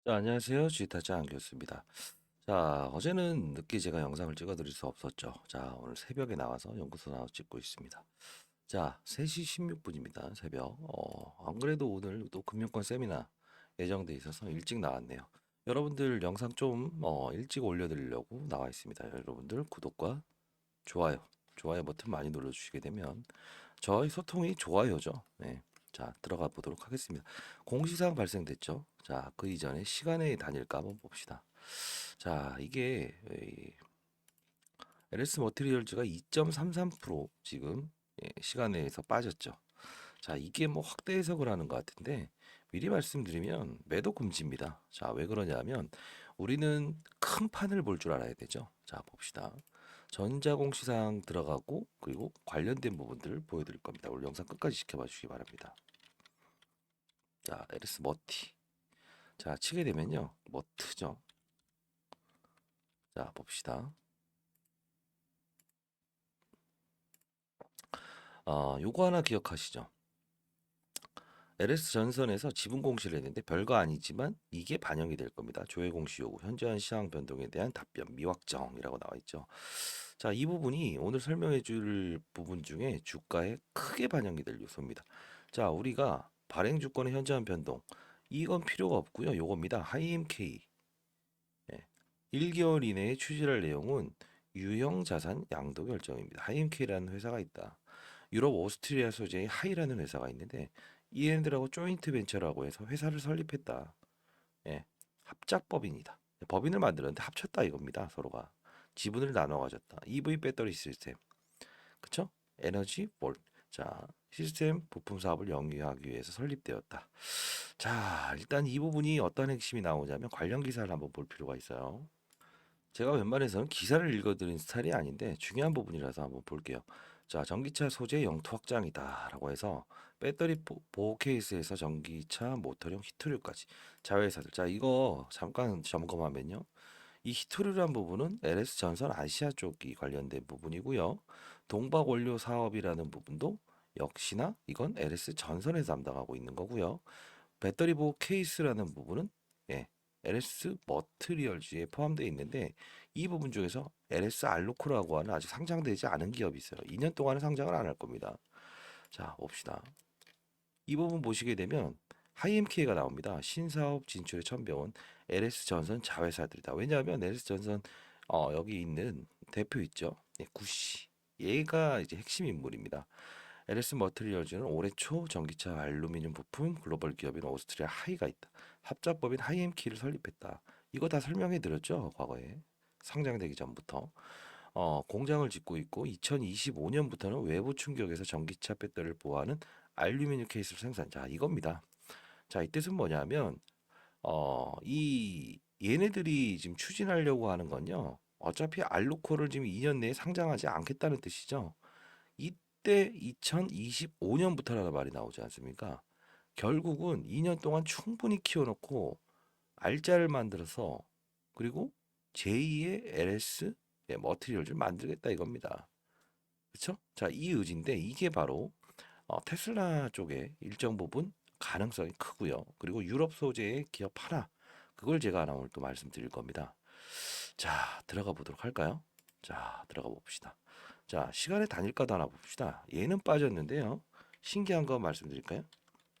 안녕하세요. 지타자 안교수입니다. 어제는 늦게 제가 영상을 찍어드릴 수 없었죠. 오늘 새벽에 나와서 연구소 나와서 찍고 있습니다. 3시 16분입니다. 새벽. 안 그래도 오늘 또 금융권 세미나 예정돼 있어서 일찍 나왔네요. 여러분들 영상 좀 일찍 올려드리려고 나와 있습니다. 여러분들 구독과 좋아요 버튼 많이 눌러주시게 되면 저희 소통이 좋아요죠. 네. 들어가 보도록 하겠습니다. 공시사항 발생됐죠. 그 이전에 시간에 다닐까 한번 봅시다. 이게 LS 머티리얼즈가 2.33% 지금 시간에서 빠졌죠. 이게 뭐 확대 해석을 하는 것 같은데 미리 말씀드리면 매도 금지입니다. 왜 그러냐면 우리는 큰 판을 볼 줄 알아야 되죠. 봅시다. 전자공시사항 들어가고 그리고 관련된 부분들을 보여드릴 겁니다. 오늘 영상 끝까지 지켜봐 주시기 바랍니다. LS 머티. 치게 되면요. 머트죠. 봅시다. 요거 하나 기억하시죠? LS 전선에서 지분 공시를 했는데 별거 아니지만 이게 반영이 될 겁니다. 조회 공시 요구, 현저한 시황 변동에 대한 답변, 미확정이라고 나와 있죠. 이 부분이 오늘 설명해 줄 부분 중에 주가에 크게 반영이 될 요소입니다. 우리가 발행 주권의 현저한 변동, 이건 필요가 없고요. 요겁니다. 하이엠K 1개월 이내에 추진할 내용은 유형 자산 양도 결정입니다. 하이엠K라는 회사가 있다. 유럽 오스트리아 소재의 하이라는 회사가 있는데 이앤들하고 조인트 벤처라고 해서 회사를 설립했다. 예, 합작법인이다. 법인을 만들었는데 합쳤다 이겁니다. 서로가 지분을 나눠 가졌다. EV 배터리 시스템, 그쵸? 에너지 볼. 시스템 부품 사업을 영위하기 위해서 설립되었다. 일단 이 부분이 어떤 핵심이 나오냐면 관련 기사를 한번 볼 필요가 있어요. 제가 웬만해서는 기사를 읽어드린 스타일이 아닌데 중요한 부분이라서 한번 볼게요. 전기차 소재 영토 확장이다라고 해서 배터리 보호 케이스에서 전기차 모터용 히토류까지 자회사들. 이거 잠깐 점검하면요. 이 히토류란 부분은 LS 전선 아시아 쪽이 관련된 부분이고요. 동박 원료 사업이라는 부분도 역시나 이건 LS 전선에서 담당하고 있는 거고요. 배터리 보호 케이스라는 부분은 예, LS 머트리얼즈에 포함되어 있는데 이 부분 중에서 LS 알루코라고 하는 아직 상장되지 않은 기업이 있어요. 2년 동안은 상장을 안 할 겁니다. 봅시다. 이 부분 보시게 되면 하이엠K가 나옵니다. 신사업 진출에 천병원 LS 전선 자회사들이다. 왜냐하면 LS 전선 여기 있는 대표 있죠. 구씨. 얘가 이제 핵심 인물입니다. LS 머트리얼즈는 올해 초 전기차 알루미늄 부품 글로벌 기업인 오스트리아 하이가 있다. 합작법인 하이엠키를 설립했다. 이거 다 설명해 드렸죠, 과거에. 상장되기 전부터. 공장을 짓고 있고 2025년부터는 외부 충격에서 전기차 배터리를 보호하는 알루미늄 케이스를 생산. 이겁니다. 이 뜻은 뭐냐면 이 얘네들이 지금 추진하려고 하는 건요. 어차피 알루코를 지금 2년 내에 상장하지 않겠다는 뜻이죠. 이때 2025년부터라는 말이 나오지 않습니까? 결국은 2년 동안 충분히 키워놓고 알짜를 만들어서 그리고 제2의 LS 머티리얼을 만들겠다 이겁니다. 그렇죠? 이 의지인데 이게 바로 테슬라 쪽에 일정 부분 가능성이 크고요. 그리고 유럽 소재의 기업 하나 그걸 제가 하나 오늘 또 말씀드릴 겁니다. 들어가 보도록 할까요? 들어가 봅시다. 시간의 단일가도 하나 봅시다. 얘는 빠졌는데요. 신기한 거 말씀드릴까요?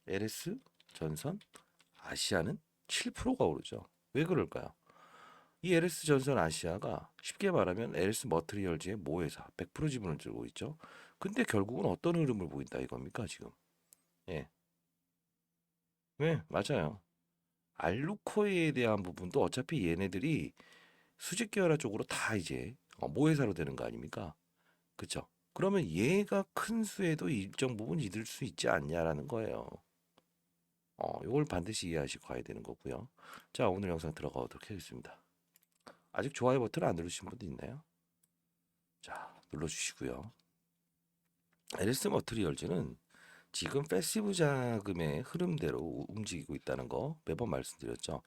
LS 전선 아시아는 7%가 오르죠. 왜 그럴까요? 이 LS 전선 아시아가 쉽게 말하면 LS 머트리얼즈의 모회사 100% 지분을 들고 있죠. 근데 결국은 어떤 흐름을 보인다 이겁니까 지금? 예, 네 맞아요. 알루코에 대한 부분도 어차피 얘네들이 수직 계열화 쪽으로 다 이제 모회사로 되는 거 아닙니까? 그쵸? 그러면 얘가 큰 수에도 일정 부분 잊을 수 있지 않냐라는 거예요. 요걸 반드시 이해하시고 가야 되는 거고요. 오늘 영상 들어가 보도록 하겠습니다. 아직 좋아요 버튼 안 누르신 분도 있나요? 눌러주시고요. LS 머트리얼즈는 지금 패시브 자금의 흐름대로 움직이고 있다는 거 매번 말씀드렸죠.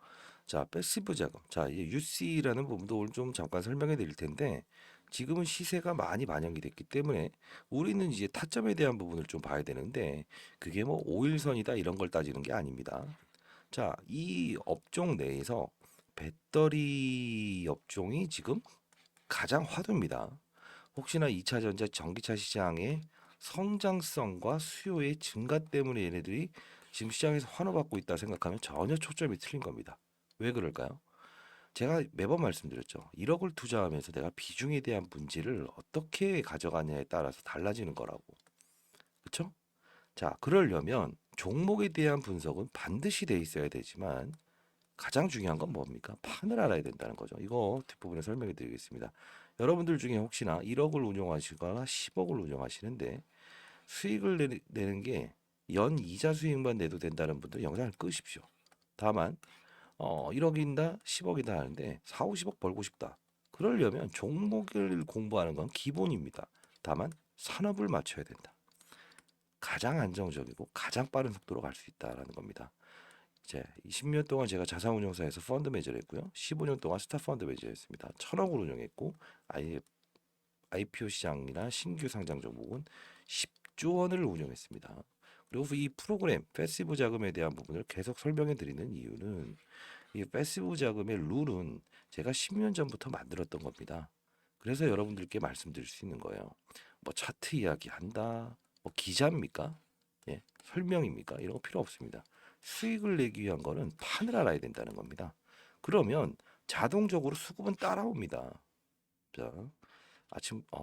패시브 자금. 이 UC라는 부분도 오늘 좀 잠깐 설명해 드릴 텐데 지금은 시세가 많이 반영이 됐기 때문에 우리는 이제 타점에 대한 부분을 좀 봐야 되는데 그게 뭐 5일선이다 이런 걸 따지는 게 아닙니다. 자, 이 업종 내에서 배터리 업종이 지금 가장 화두입니다. 혹시나 2차 전지 전기차 시장의 성장성과 수요의 증가 때문에 얘네들이 지금 시장에서 환호받고 있다 생각하면 전혀 초점이 틀린 겁니다. 왜 그럴까요? 제가 매번 말씀드렸죠. 1억을 투자하면서 내가 비중에 대한 문제를 어떻게 가져가냐에 따라서 달라지는 거라고. 그렇죠? 자, 그러려면 종목에 대한 분석은 반드시 돼 있어야 되지만 가장 중요한 건 뭡니까? 판을 알아야 된다는 거죠. 이거 뒷부분에 설명해 드리겠습니다. 여러분들 중에 혹시나 1억을 운용하시거나 10억을 운용하시는데 수익을 내는 게 연 이자 수익만 내도 된다는 분들 영상을 끄십시오. 다만 1억이다 10억이다 하는데 4, 50억 벌고 싶다. 그러려면 종목을 공부하는 건 기본입니다. 다만 산업을 맞춰야 된다. 가장 안정적이고 가장 빠른 속도로 갈 수 있다라는 겁니다. 이제 20년 동안 제가 자산운용사에서 펀드 매니저를 했고요. 15년 동안 스타펀드 매니저였습니다. 1,000억을 운용했고 IPO 시장이나 신규 상장 종목은 10조 원을 운용했습니다. 그리고 이 프로그램 패시브 자금에 대한 부분을 계속 설명해 드리는 이유는 이 패시브 자금의 룰은 제가 10년 전부터 만들었던 겁니다. 그래서 여러분들께 말씀드릴 수 있는 거예요. 뭐 차트 이야기 한다, 뭐 기자입니까? 예, 설명입니까? 이런 거 필요 없습니다. 수익을 내기 위한 거는 판을 알아야 된다는 겁니다. 그러면 자동적으로 수급은 따라옵니다. 자,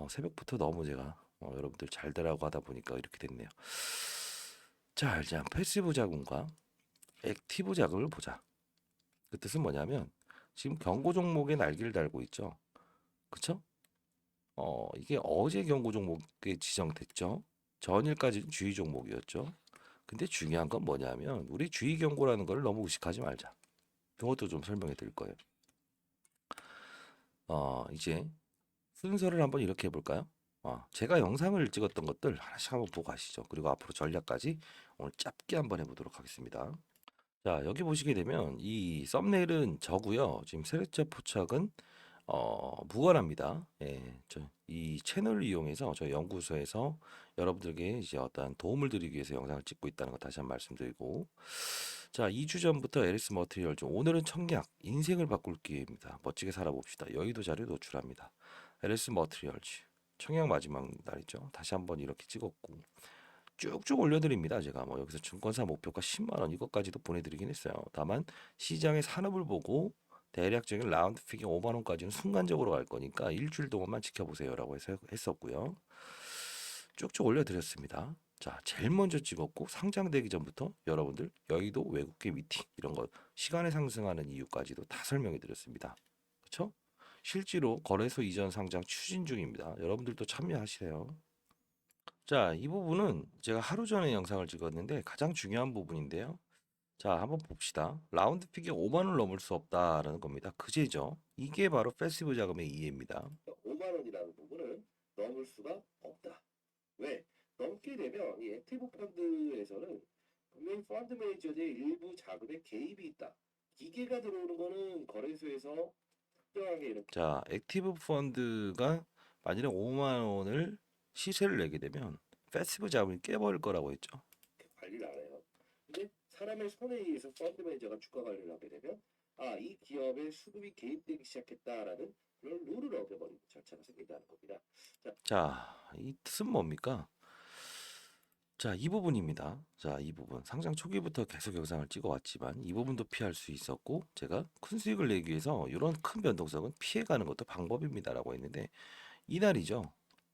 새벽부터 너무 제가 여러분들 잘 되라고 하다 보니까 이렇게 됐네요. 자, 이제 패시브 자금과 액티브 자금을 보자. 그 뜻은 뭐냐면 지금 경고 종목에 날개를 달고 있죠. 그쵸? 이게 어제 경고 종목에 지정됐죠. 전일까지는 주의 종목이었죠. 근데 중요한 건 뭐냐면 우리 주의 경고라는 걸 너무 의식하지 말자. 이것도 좀 설명해 드릴 거예요. 이제 순서를 한번 이렇게 해볼까요? 제가 영상을 찍었던 것들 하나씩 한번 보고 가시죠. 그리고 앞으로 전략까지 오늘 짧게 한번 해보도록 하겠습니다. 자, 여기 보시게 되면 이 썸네일은 저고요. 지금 세력자 포착은 무관합니다. 예, 이 채널을 이용해서 저희 연구소에서 여러분들에게 이제 어떤 도움을 드리기 위해서 영상을 찍고 있다는 거 다시 한번 말씀드리고, 자, 2주 전부터 LS 머티리얼 중 오늘은 청약 인생을 바꿀 기회입니다. 멋지게 살아봅시다. 여의도 자료 노출합니다. LS 머티리얼즈 청약 마지막 날이죠. 다시 한번 이렇게 찍었고 쭉쭉 올려드립니다. 제가 뭐 여기서 증권사 목표가 10만 원 이것까지도 보내드리긴 했어요. 다만 시장의 산업을 보고 대략적인 라운드 피겨 5만 원까지는 순간적으로 갈 거니까 일주일 동안만 지켜보세요라고 해서 했었고요. 쭉쭉 올려드렸습니다. 자, 제일 먼저 찍었고 상장되기 전부터 여러분들 여의도 외국계 미팅 이런 거 시간에 상승하는 이유까지도 다 설명해 드렸습니다. 그렇죠? 실제로 거래소 이전 상장 추진 중입니다. 여러분들도 참여하시세요. 자, 이 부분은 제가 하루 전에 영상을 찍었는데 가장 중요한 부분인데요. 자, 한번 봅시다. 라운드 픽이 5만 원을 넘을 수 없다라는 겁니다. 그제죠. 이게 바로 패시브 자금의 이해입니다. 5만 원이라는 부분은 넘을 수가 없다. 왜? 넘게 되면 이 액티브 펀드에서는 분명히 펀드 매니저들의 일부 자금에 개입이 있다. 기계가 들어오는 거는 거래소에서 특정하게 이렇게 자, 액티브 펀드가 만일에 5만 원을 시세를 내게 되면 패시브 자금이 깨버릴 거라고 했죠. 관리를 안 해요. 근데 사람의 손에 의해서 펀드 매니저가 주가 관리를 하게 되면 이 기업의 수급이 개입되기 시작했다라는 그런 룰을 어겨버리는 절차가 생긴다는 겁니다. 자, 이 뜻은 뭡니까? 자, 이 부분입니다. 자, 이 부분 상장 초기부터 계속 영상을 찍어왔지만 이 부분도 피할 수 있었고 제가 큰 수익을 내기 위해서 이런 큰 변동성은 피해가는 것도 방법입니다라고 했는데 이날이죠.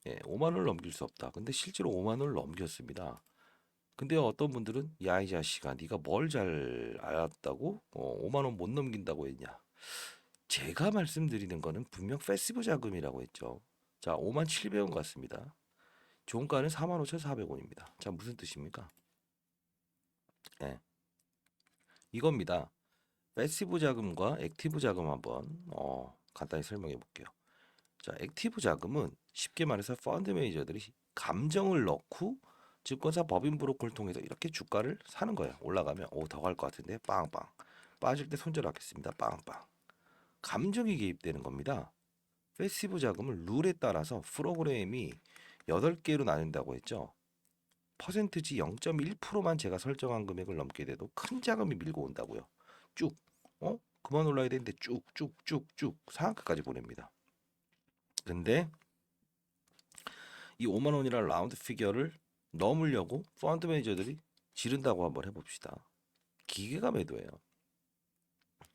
예, 5만 원을 넘길 수 없다. 근데 실제로 5만 원을 넘겼습니다. 근데 어떤 분들은 야, 이 자식아, 네가 뭘 잘 알았다고 5만 원 못 넘긴다고 했냐? 제가 말씀드리는 거는 분명 패시브 자금이라고 했죠. 자, 5만 700원 같습니다. 종가는 45,400원입니다. 자, 무슨 뜻입니까? 예, 이겁니다. 패시브 자금과 액티브 자금 한번 간단히 설명해 볼게요. 자, 액티브 자금은 쉽게 말해서 펀드 매니저들이 감정을 넣고 증권사 법인 브로커를 통해서 이렇게 주가를 사는 거예요. 올라가면 더 갈 것 같은데 빵빵 빠질 때 손절하겠습니다. 빵빵 감정이 개입되는 겁니다. 패시브 자금은 룰에 따라서 프로그램이 8개로 나눈다고 했죠. 퍼센트지 0.1%만 제가 설정한 금액을 넘게 돼도 큰 자금이 밀고 온다고요. 쭉. 그만 올라야 되는데 쭉쭉쭉쭉 상한가까지 보냅니다. 근데 이 5만 원이라는 라운드 피겨를 넘으려고 펀드 매니저들이 지른다고 한번 해봅시다. 기계가 매도예요.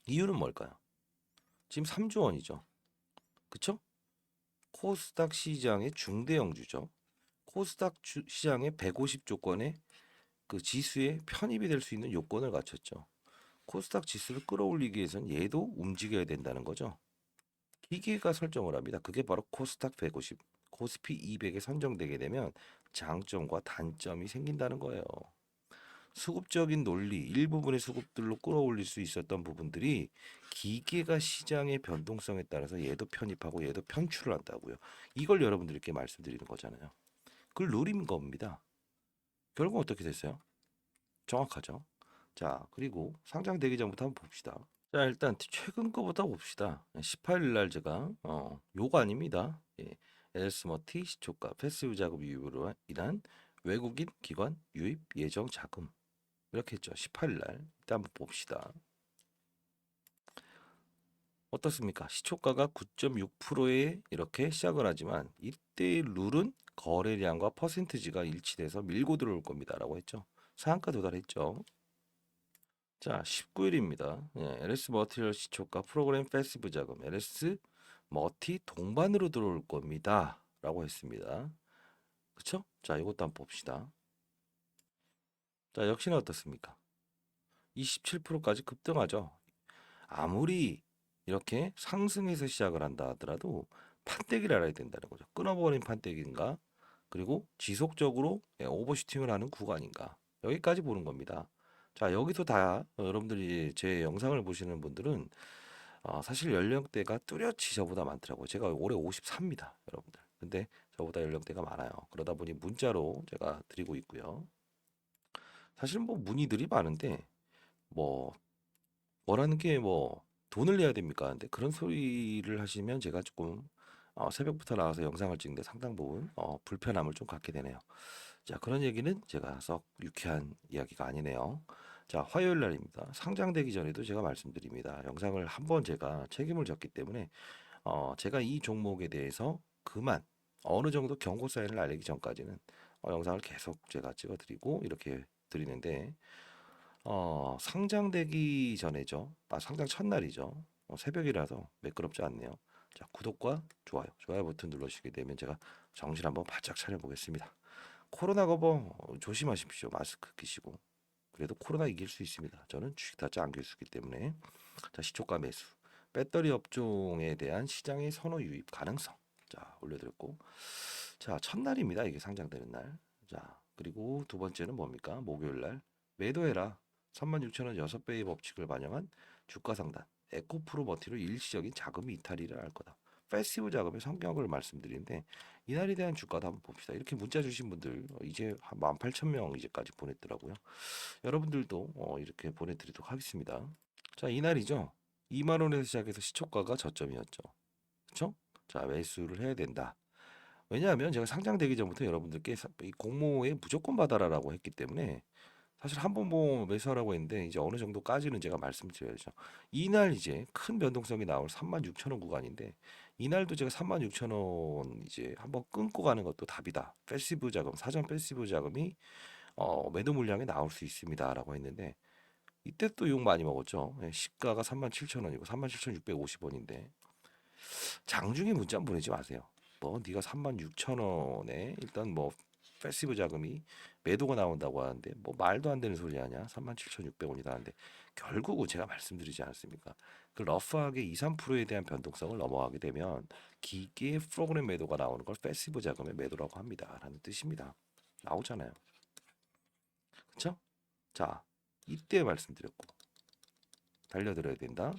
이유는 뭘까요? 지금 3조 원이죠. 그쵸? 코스닥 시장의 중대형주죠. 코스닥 시장의 150조건의 그 지수에 편입이 될 수 있는 요건을 갖췄죠. 코스닥 지수를 끌어올리기 위해서는 얘도 움직여야 된다는 거죠. 기계가 설정을 합니다. 그게 바로 코스닥 150, 코스피 200에 선정되게 되면 장점과 단점이 생긴다는 거예요. 수급적인 논리, 일부분의 수급들로 끌어올릴 수 있었던 부분들이 기계가 시장의 변동성에 따라서 얘도 편입하고 얘도 편출을 한다고요. 이걸 여러분들께 말씀드리는 거잖아요. 그걸 노린 겁니다. 결국 어떻게 됐어요? 정확하죠. 자, 그리고 상장되기 전부터 한번 봅시다. 자, 일단 최근 거부터 봅시다. 18일 날 제가 요거 아닙니다. 예. 엘스머티 시초가 패시브 자금 유입으로 인한 외국인 기관 유입 예정 자금 이렇게 했죠. 18일 날. 일단 한번 봅시다. 어떻습니까? 시초가가 9.6%에 이렇게 시작을 하지만 이때의 룰은 거래량과 퍼센티지가 일치돼서 밀고 들어올 겁니다라고 했죠. 상한가 도달했죠. 자, 19일입니다. 예, LS 머티리얼 시초가 프로그램 패시브 자금 LS 머티 동반으로 들어올 겁니다. 라고 했습니다. 그쵸? 자, 이것도 한번 봅시다. 자, 역시나 어떻습니까? 27%까지 급등하죠. 아무리 이렇게 상승해서 시작을 한다 하더라도 판때기를 알아야 된다는 거죠. 끊어버린 판때기인가? 그리고 지속적으로 오버슈팅을 하는 구간인가? 여기까지 보는 겁니다. 자, 여기서 다 여러분들이 제 영상을 보시는 분들은 사실 연령대가 뚜렷이 저보다 많더라고요. 제가 올해 54입니다, 여러분들. 근데 저보다 연령대가 많아요. 그러다 보니 문자로 제가 드리고 있고요. 사실 뭐 문의들이 많은데 뭐 뭐라는 게 뭐 돈을 내야 됩니까? 근데 그런 소리를 하시면 제가 조금 새벽부터 나와서 영상을 찍는데 상당 부분 불편함을 좀 갖게 되네요. 자, 그런 얘기는 제가 썩 유쾌한 이야기가 아니네요. 자, 화요일 날입니다. 상장되기 전에도 제가 말씀드립니다. 영상을 한번 제가 책임을 졌기 때문에 제가 이 종목에 대해서 그만 어느 정도 경고 사인을 알리기 전까지는 영상을 계속 제가 찍어드리고 이렇게 드리는데 상장되기 전에죠. 상장 첫날이죠. 새벽이라서 매끄럽지 않네요. 자, 구독과 좋아요, 좋아요 버튼 눌러주시게 되면 제가 정신 한번 바짝 차려보겠습니다. 코로나 거버 조심하십시오. 마스크 끼시고. 그래도 코로나 이길 수 있습니다. 저는 주식 타짜 안 교수기 때문에. 자, 시초가 매수. 배터리 업종에 대한 시장의 선호 유입 가능성. 자, 올려드렸고. 자, 첫날입니다. 이게 상장되는 날. 자, 그리고 두 번째는 뭡니까? 목요일 날. 매도해라. 36,000원 6배의 법칙을 반영한 주가 상단. 에코프로 머티로 일시적인 자금 이탈이라 할 거다. 패시브 자금의 성격을 말씀드리는데 이날에 대한 주가도 한번 봅시다. 이렇게 문자 주신 분들 이제 한 18,000명 이제까지 보냈더라고요. 여러분들도 이렇게 보내드리도록 하겠습니다. 자, 이날이죠. 2만 원에서 시작해서 시초가가 저점이었죠. 그렇죠? 자, 매수를 해야 된다. 왜냐하면 제가 상장되기 전부터 여러분들께 이 공모에 무조건 받아라라고 했기 때문에 사실 한 번 뭐 매수하라고 했는데 이제 어느 정도까지는 제가 말씀드려야죠. 이날 이제 큰 변동성이 나올 36,000원 구간인데 이날도 제가 36,000원 이제 한번 끊고 가는 것도 답이다. 패시브 자금, 사전 패시브 자금이 매도 물량에 나올 수 있습니다라고 했는데 이때 또 욕 많이 먹었죠. 시가가 37,000원이고 37,650원인데 장중에 문자 보내지 마세요. 뭐 네가 36,000원에 일단 뭐 패시브 자금이 매도가 나온다고 하는데 뭐 말도 안 되는 소리 하냐? 37,600원이다 하는데 결국은 제가 말씀드리지 않았습니까? 그 러프하게 2, 3%에 대한 변동성을 넘어가게 되면 기계 프로그램 매도가 나오는 걸 패시브 자금의 매도라고 합니다라는 뜻입니다. 나오잖아요. 그렇죠? 자, 이때 말씀드렸고 달려들어야 된다.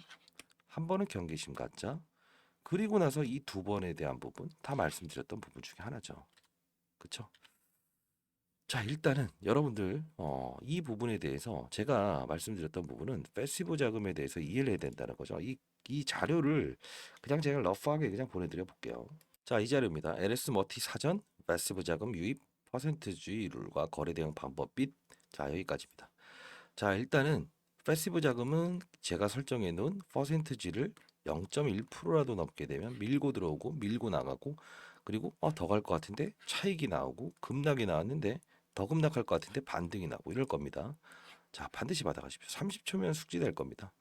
한 번은 경계심 갖자. 그리고 나서 이 두 번에 대한 부분 다 말씀드렸던 부분 중에 하나죠. 그쵸? 자, 일단은 여러분들 이 부분에 대해서 제가 말씀드렸던 부분은 패시브 자금에 대해서 이해를 해야 된다는 거죠. 이 자료를 그냥 제가 러프하게 그냥 보내드려 볼게요. 자, 이 자료입니다. LS 머티 사전 패시브 자금 유입 퍼센트주의 룰과 거래 대응 방법 및 자, 여기까지입니다. 자, 일단은 패시브 자금은 제가 설정해 놓은 퍼센트지를 0.1%라도 넘게 되면 밀고 들어오고 밀고 나가고, 그리고 더 갈 것 같은데 차익이 나오고 급락이 나왔는데 더 급락할 것 같은데 반등이 나고 이럴 겁니다. 자, 반드시 받아가십시오. 30초면 숙지될 겁니다.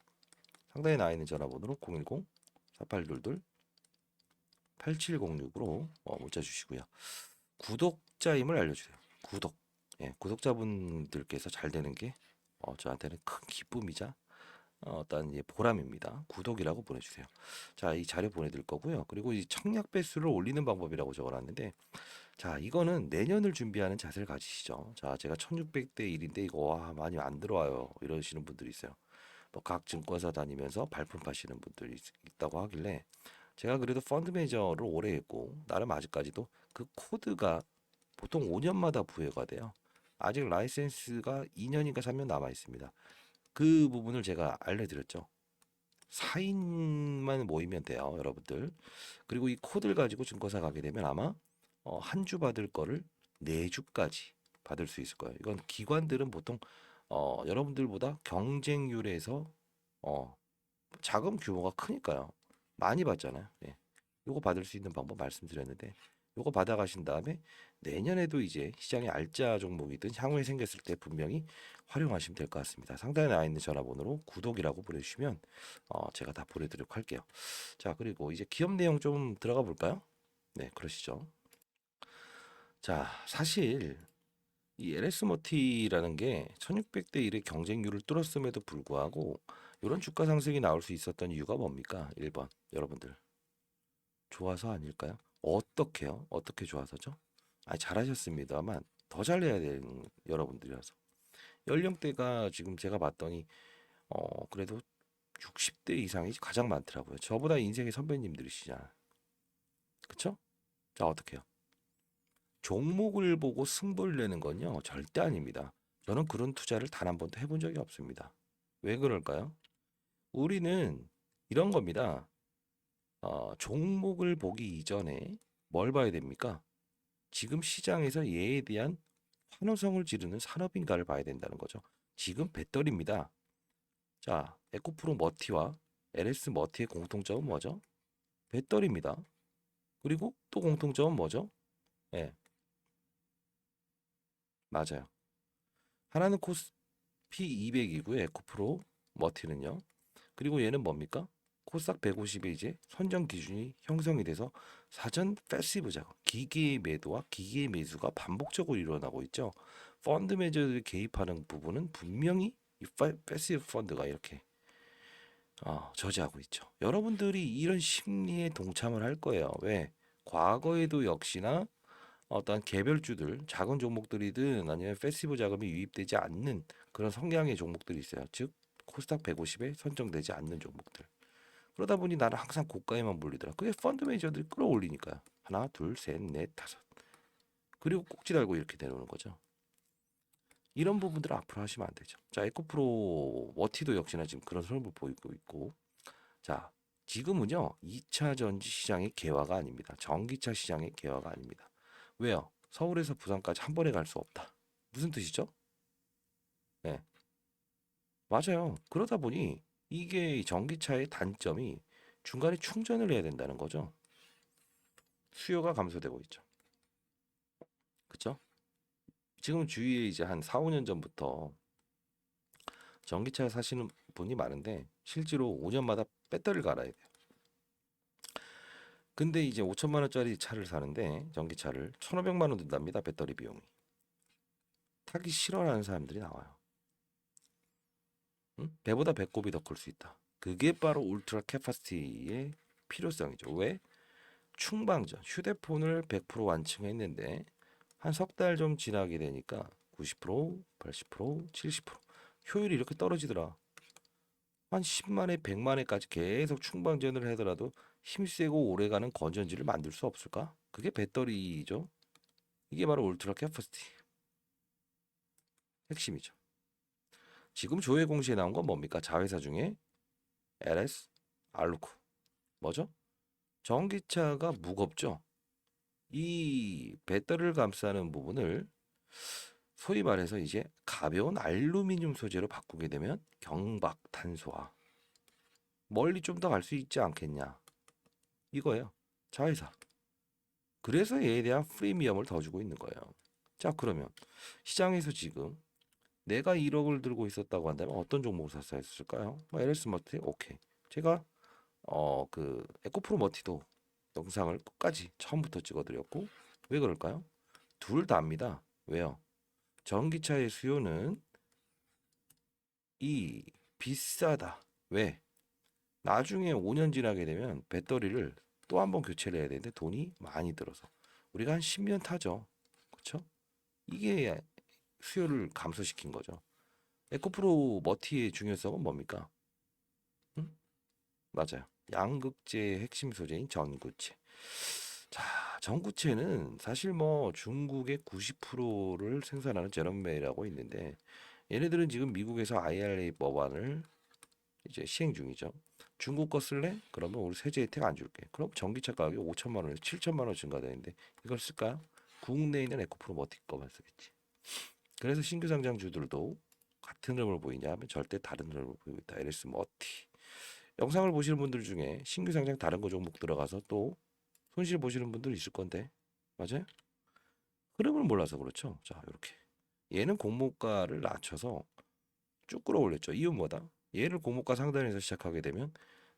상단에 나와 있는 전화번호로 010-4822-8706으로 문자 주시고요. 구독자임을 알려주세요. 구독. 예, 구독자분들께서 잘 되는 게 저한테는 큰 기쁨이자 어떤 보람입니다. 구독이라고 보내주세요. 자, 이 자료 보내드릴 거고요. 그리고 이 청약 배수를 올리는 방법이라고 적어놨는데, 자, 이거는 내년을 준비하는 자세를 가지시죠. 자, 제가 1600대 1인데 이거 와 많이 안 들어와요 이러시는 분들이 있어요. 뭐 각 증권사 다니면서 발품 파시는 분들이 있다고 하길래, 제가 그래도 펀드 매니저를 오래 했고 나름 아직까지도 그 코드가 보통 5년마다 부여가 돼요. 아직 라이센스가 2년인가 3년 남아 있습니다. 그 부분을 제가 알려드렸죠. 4인만 모이면 돼요, 여러분들. 그리고 이 코드를 가지고 증권사 가게 되면 아마 한 주 받을 거를 4주까지 받을 수 있을 거예요. 이건 기관들은 보통 여러분들보다 경쟁률에서 자금 규모가 크니까요. 많이 받잖아요. 예. 요거 받을 수 있는 방법 말씀드렸는데, 요거 받아가신 다음에 내년에도 이제 시장에 알짜 종목이든 향후에 생겼을 때 분명히 활용하시면 될 것 같습니다. 상단에 나와 있는 전화번호로 구독이라고 보내주시면 제가 다 보내드리도록 할게요. 자, 그리고 이제 기업 내용 좀 들어가 볼까요? 네, 그러시죠. 자, 사실 이 LS 머티라는 게 1600대 1의 경쟁률을 뚫었음에도 불구하고 이런 주가 상승이 나올 수 있었던 이유가 뭡니까? 1번 여러분들, 좋아서 아닐까요? 어떻게요? 어떻게 좋아서죠? 잘하셨습니다만 더 잘해야 되는 여러분들이라서. 연령대가 지금 제가 봤더니 그래도 60대 이상이 가장 많더라고요. 저보다 인생의 선배님들이시잖아요. 그쵸? 자, 어떻게요? 종목을 보고 승부를 내는 건요, 절대 아닙니다. 저는 그런 투자를 단 한 번도 해본 적이 없습니다. 왜 그럴까요? 우리는 이런 겁니다. 종목을 보기 이전에 뭘 봐야 됩니까? 지금 시장에서 얘에 대한 환호성을 지르는 산업인가를 봐야 된다는 거죠. 지금 배터리입니다. 자, 에코프로 머티와 LS 머티의 공통점은 뭐죠? 배터리입니다. 그리고 또 공통점은 뭐죠? 예, 맞아요. 하나는 코스피 200이고요. 에코프로 머티는요. 그리고 얘는 뭡니까? 코스닥 150에 이제 선정 기준이 형성이 돼서 사전 패시브 자금, 기계의 매도와 기계의 매수가 반복적으로 일어나고 있죠. 펀드 매저들이 개입하는 부분은 분명히 이 패시브 펀드가 이렇게 저지하고 있죠. 여러분들이 이런 심리에 동참을 할 거예요. 왜? 과거에도 역시나 어떤 개별주들, 작은 종목들이든 아니면 패시브 자금이 유입되지 않는 그런 성향의 종목들이 있어요. 즉 코스닥 150에 선정되지 않는 종목들. 그러다 보니 나는 항상 고가에만 몰리더라. 그게 펀드 매니저들이 끌어올리니까요. 하나, 둘, 셋, 넷, 다섯. 그리고 꼭지 달고 이렇게 내놓는 거죠. 이런 부분들을 앞으로 하시면 안 되죠. 자, 에코프로 워티도 역시나 지금 그런 흐름을 보이고 있고, 자, 지금은요 2차 전지 시장의 개화가 아닙니다. 전기차 시장의 개화가 아닙니다. 왜요? 서울에서 부산까지 한 번에 갈 수 없다. 무슨 뜻이죠? 네, 맞아요. 그러다 보니 이게 전기차의 단점이 중간에 충전을 해야 된다는 거죠. 수요가 감소되고 있죠. 그쵸? 지금 주위에 이제 한 4, 5년 전부터 전기차 사시는 분이 많은데 실제로 5년마다 배터리를 갈아야 돼요. 근데 이제 5천만 원짜리 차를 사는데 전기차를 1,500만 원 든답니다. 배터리 비용이. 타기 싫어하는 사람들이 나와요. 응? 배보다 배꼽이 더 클 수 있다. 그게 바로 울트라 캐파시티의 필요성이죠. 왜? 충방전, 휴대폰을 100% 완충했는데 한 석 달 좀 지나게 되니까 90%, 80%, 70% 효율이 이렇게 떨어지더라. 한 10만회, 100만회까지 계속 충방전을 하더라도 힘세고 오래가는 건전지를 만들 수 없을까? 그게 배터리죠. 이게 바로 울트라 캐파시티 핵심이죠. 지금 조회 공시에 나온 건 뭡니까? 자회사 중에 LS, 알루코. 뭐죠? 전기차가 무겁죠. 이 배터리를 감싸는 부분을 소위 말해서 이제 가벼운 알루미늄 소재로 바꾸게 되면 경박 탄소화 멀리 좀 더 갈 수 있지 않겠냐 이거예요. 자회사. 그래서 얘에 대한 프리미엄을 더 주고 있는 거예요. 자, 그러면 시장에서 지금 내가 1억을 들고 있었다고 한다면 어떤 종목을 샀어야 했을까요? 뭐 LS 머티 오케이. 제가 그 에코프로 머티도 영상을 끝까지 처음부터 찍어드렸고 왜 그럴까요? 둘 다입니다. 왜요? 전기차의 수요는 이 비싸다. 왜? 나중에 5년 지나게 되면 배터리를 또 한 번 교체를 해야 되는데 돈이 많이 들어서 우리가 한 10년 타죠. 그렇죠? 이게 수요를 감소시킨 거죠. 에코프로 머티의 중요성은 뭡니까? 응? 맞아요. 양극재의 핵심 소재인 전구체. 자, 전구체는 사실 뭐 중국의 90%를 생산하는 제런메이라고 있는데 얘네들은 지금 미국에서 IRA 법안을 이제 시행 중이죠. 중국 거 쓸래? 그러면 우리 세제 혜택 안 줄게. 그럼 전기차 가격이 5천만 원에서 7천만 원 증가되는데 이걸 쓸까요? 국내에 있는 에코프로 머티 거만 쓰겠지. 그래서 신규 상장주들도 같은 흐름을 보이냐 하면 절대 다른 흐름을 보이고 있다. LS 머티. 영상을 보시는 분들 중에 신규 상장 다른 거 종목 들어가서 또 손실 보시는 분들 있을 건데 맞아요? 흐름을 몰라서 그렇죠. 자, 이렇게 얘는 공모가를 낮춰서 쭉 끌어올렸죠. 이유 뭐다? 얘를 공모가 상단에서 시작하게 되면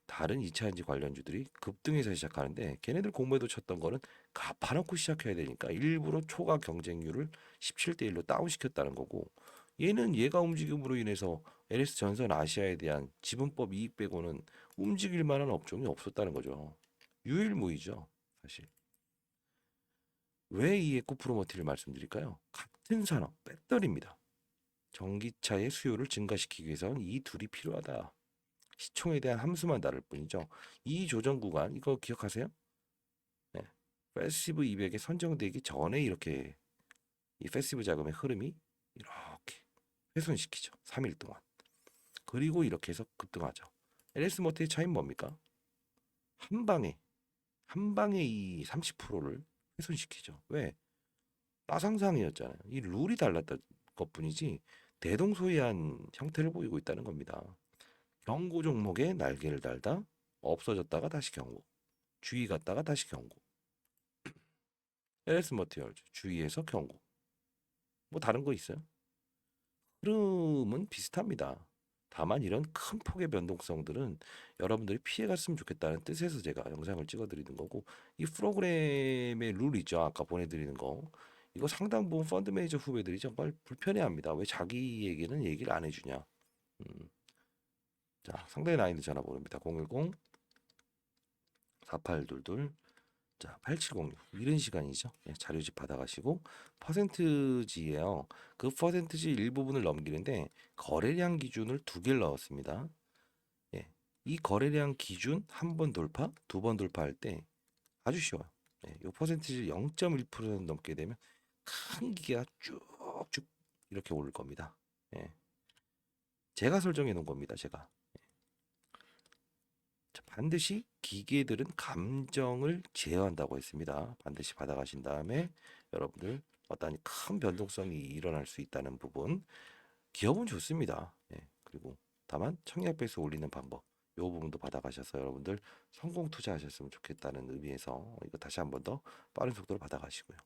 다른 2차 전지 관련주들이 급등해서 시작하는데 걔네들 공모에도 쳤던 거는 갚아놓고 시작해야 되니까 일부러 초과 경쟁률을 17대 1로 다운시켰다는 거고 얘는 얘가 움직임으로 인해서 LS 전선 아시아에 대한 지분법 이익 빼고는 움직일 만한 업종이 없었다는 거죠. 유일무이죠, 사실. 왜 이 에코프로머티를 말씀드릴까요? 같은 산업, 배터리입니다. 전기차의 수요를 증가시키기 위해서는 이 둘이 필요하다. 시총에 대한 함수만 다를 뿐이죠. 이 조정 구간 이거 기억하세요? 네. 패시브 200에 선정되기 전에 이렇게 이 패시브 자금의 흐름이 이렇게 훼손시키죠. 3일 동안. 그리고 이렇게 해서 급등하죠. LS 모트의 차이는 뭡니까? 한 방에 이 30%를 훼손시키죠. 왜? 따상상이었잖아요. 이 룰이 달랐던 것뿐이지 대동소이한 형태를 보이고 있다는 겁니다. 경고 종목에 날개를 달다 없어졌다가 다시 경고, 주의 갔다가 다시 경고. LS 머티리얼즈 주의해서 경고. 뭐 다른 거 있어요? 흐름은 비슷합니다. 다만 이런 큰 폭의 변동성들은 여러분들이 피해갔으면 좋겠다는 뜻에서 제가 영상을 찍어드리는 거고 이 프로그램의 룰 있죠. 아까 보내드리는 거. 이거 상당 부분 펀드 매니저 후배들이 정말 불편해합니다. 왜 자기에게는 얘기를 안 해주냐. 음. 자, 상당히 나이는 전화번호입니다. 010 4822 자, 8706 이런 시간이죠. 예, 자료집 받아가시고 퍼센트지예요. 그 퍼센트지 일부분을 넘기는데 거래량 기준을 두 개를 넣었습니다. 예, 이 거래량 기준 한 번 돌파, 두 번 돌파할 때 아주 쉬워요. 예, 이 퍼센트지 0.1% 넘게 되면 큰 기계가 쭉쭉 이렇게 오를 겁니다. 예, 제가 설정해 놓은 겁니다. 제가. 자, 반드시 기계들은 감정을 제어한다고 했습니다. 반드시 받아가신 다음에 여러분들 어떤 큰 변동성이 일어날 수 있다는 부분 기업은 좋습니다. 예, 그리고 다만 청약 배수 올리는 방법 이 부분도 받아가셔서 여러분들 성공 투자하셨으면 좋겠다는 의미에서 이거 다시 한 번 더 빠른 속도로 받아가시고요.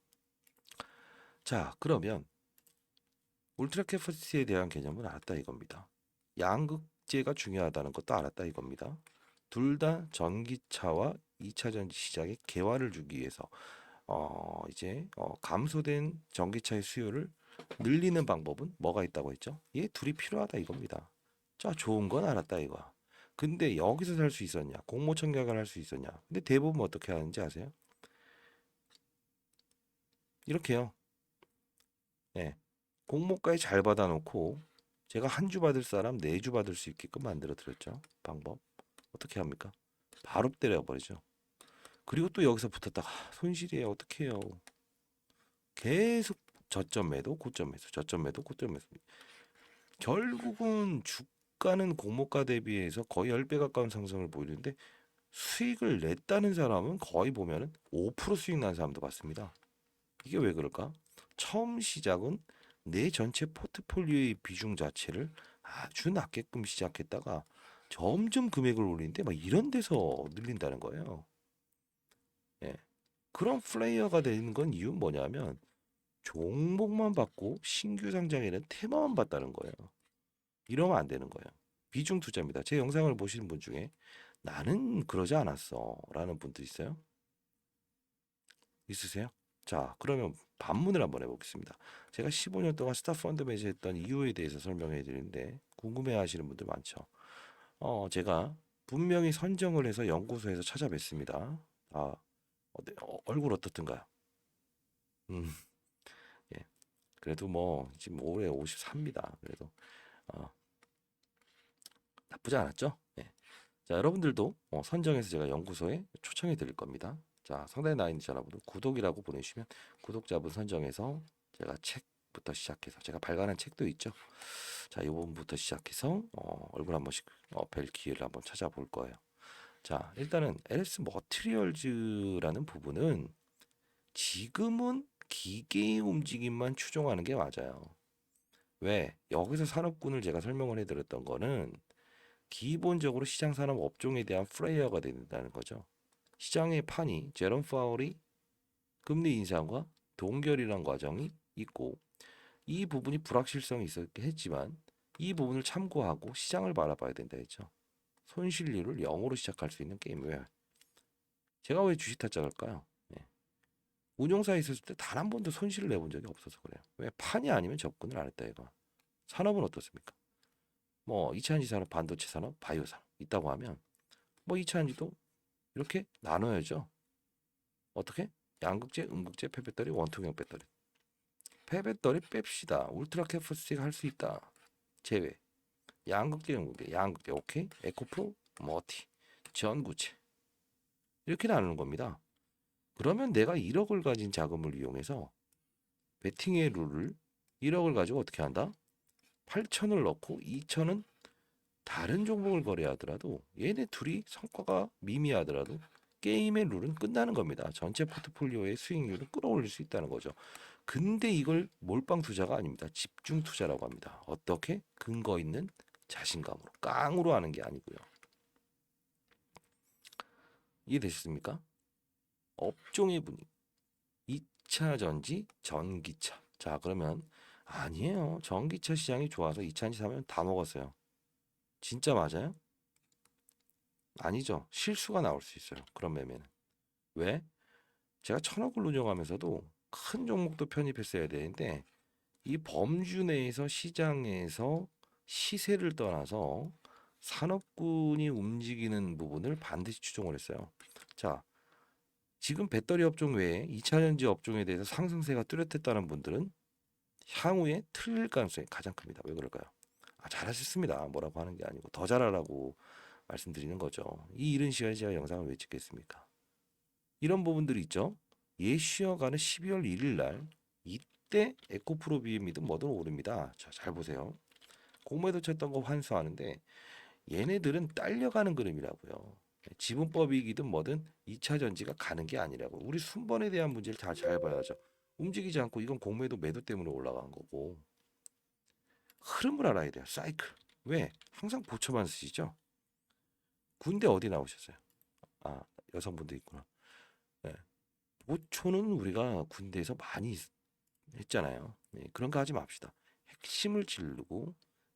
자, 그러면 울트라 캐퍼시티에 대한 개념은 알았다 이겁니다. 양극재가 중요하다는 것도 알았다 이겁니다. 둘 다 전기차와 2차 전지 시장에 개화를 주기 위해서 이제 감소된 전기차의 수요를 늘리는 방법은 뭐가 있다고 했죠? 얘 둘이 필요하다 이겁니다. 자, 좋은 건 알았다 이거야. 근데 여기서 살 수 있었냐? 공모 청약을 할 수 있었냐? 근데 대부분 어떻게 하는지 아세요? 이렇게요. 예. 공모가에 잘 받아놓고 제가 한 주 받을 사람 4주 받을 수 있게끔 만들어 드렸죠. 방법. 어떻게 합니까? 바로 때려버리죠. 그리고 또 여기서 붙었다가 손실이에요. 어떻게 해요? 계속 저점 매도, 고점 매수, 저점 매도, 고점 매수. 결국은 주가는 공모가 대비해서 거의 10배 가까운 상승을 보이는데 수익을 냈다는 사람은 거의 보면은 5% 수익 난 사람도 봤습니다. 이게 왜 그럴까? 처음 시작은 내 전체 포트폴리오의 비중 자체를 아주 낮게끔 시작했다가 점점 금액을 올리는데 막 이런 데서 늘린다는 거예요. 예. 그런 플레이어가 되는 건 이유는 뭐냐면 종목만 받고 신규 상장에는 테마만 봤다는 거예요. 이러면 안 되는 거예요. 비중 투자입니다. 제 영상을 보시는 분 중에 나는 그러지 않았어 라는 분들 있어요? 있으세요? 자, 그러면 반문을 한번 해보겠습니다. 제가 15년 동안 스타 펀드 매수했던 이유에 대해서 설명해 드리는데 궁금해 하시는 분들 많죠. 제가 분명히 선정을 해서 연구소에서 찾아뵀습니다. 네, 얼굴 어떻든가요? 음, 예. 그래도 뭐 지금 올해 53입니다. 그래도 어, 나쁘지 않았죠? 예. 자, 여러분들도 선정해서 제가 연구소에 초청해 드릴 겁니다. 자, 상단에 나와 있는 전화번호 구독이라고 보내주시면 구독자분 선정해서 제가 책부터 시작해서 제가 발간한 책도 있죠. 자, 이 부분부터 시작해서 얼굴 한 번씩 뵐 기회를 한번 찾아볼 거예요. 자, 일단은 LS 머티리얼즈라는 부분은 지금은 기계의 움직임만 추종하는 게 맞아요. 왜? 여기서 산업군을 제가 설명을 해드렸던 거는 기본적으로 시장 산업 업종에 대한 플레이어가 된다는 거죠. 시장의 판이 제롬 파월이 금리 인상과 동결이란 과정이 있고 이 부분이 불확실성이 있었긴 했지만 이 부분을 참고하고 시장을 바라봐야 된다 했죠. 손실률을 0으로 시작할 수 있는 게임. 왜? 제가 왜 주식 타짜일까요? 네. 운용사에 있었을 때 단 한 번도 손실을 내본 적이 없어서 그래요. 왜? 판이 아니면 접근을 안 했다 이거. 산업은 어떻습니까? 뭐 2차전지 산업, 반도체 산업, 바이오 산업 있다고 하면 뭐 2차전지도 이렇게 나눠야죠. 어떻게? 양극재, 음극재, 폐배터리, 원통형 배터리. 폐배터리 뺍시다. 울트라 캐퍼시티가 할 수 있다. 제외. 양극재, 음극재, 양극재. 오케이. 에코프로, 머티, 전구체. 이렇게 나누는 겁니다. 그러면 내가 1억을 가진 자금을 이용해서 베팅의 룰을 1억을 가지고 어떻게 한다? 8천을 넣고 2천은 다른 종목을 거래하더라도 얘네 둘이 성과가 미미하더라도 게임의 룰은 끝나는 겁니다. 전체 포트폴리오의 수익률을 끌어올릴 수 있다는 거죠. 근데 이걸 몰빵 투자가 아닙니다. 집중 투자라고 합니다. 어떻게? 근거 있는 자신감으로 깡으로 하는 게 아니고요. 이해되셨습니까? 업종의 분위기. 2차 전지, 전기차. 자, 그러면 아니에요. 전기차 시장이 좋아서 2차 전지 사면 다 먹었어요. 진짜 맞아요? 아니죠. 실수가 나올 수 있어요. 그런 매매는. 왜? 제가 1,000억을 운영하면서도 큰 종목도 편입했어야 되는데 이 범주 내에서 시장에서 시세를 떠나서 산업군이 움직이는 부분을 반드시 추종을 했어요. 자, 지금 배터리 업종 외에 2차전지 업종에 대해서 상승세가 뚜렷했다는 분들은 향후에 틀릴 가능성이 가장 큽니다. 왜 그럴까요? 잘하셨습니다. 뭐라고 하는 게 아니고 더 잘하라고 말씀드리는 거죠. 이 이른 시간에 제가 영상을 왜 찍겠습니까? 이런 부분들이 있죠. 쉬어가는 12월 1일 날 이때 에코프로 BM이든 뭐든 오릅니다. 자, 잘 보세요. 공매도 쳤던 거 환수하는데 얘네들은 딸려가는 그림이라고요. 지분법이기든 뭐든 2차 전지가 가는 게 아니라고. 우리 순번에 대한 문제를 잘 봐야죠. 움직이지 않고 이건 공매도 매도 때문에 올라간 거고 흐름을 알아야 돼요. 사이클. 왜? 항상 보초만 쓰시죠. 군대 어디 나오셨어요? 아, 여성분도 있구나. 네. 보초는 우리가 군대에서 많이 했잖아요. 네, 그런 거 하지 맙시다. 핵심을 찌르고